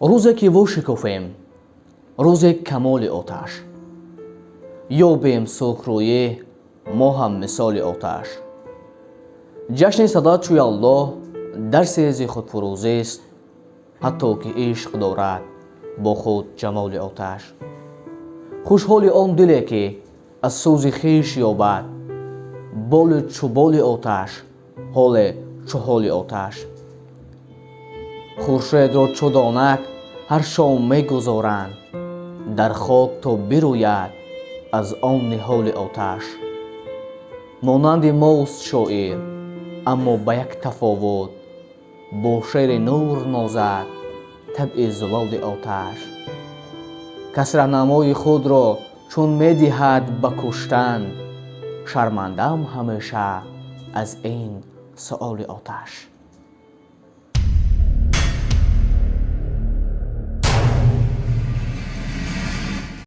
روزی که وشکافیم، روز کمال آتش، یابیم سرخرویی ما هم مثال آتش. جشن صدات شوی الله در سیز خودفروزی است، حتی که عشق دارد با خود جمال آتش. خوشحال آن دلی که از سوز خویش یابد بال چو بال آتش، حال چو حال آتش. خورشید را چو دانک هر شام می‌گذارند، در خاک تا بروید از آن نهال آتش. مانند ماست شاعر اما به یک تفاوت، با شعر نور نازد طبع زلال آتش. کس راهنمای خود را چون می‌دهد به کشتن، شرمنده ام همیشه از این سؤال آتش.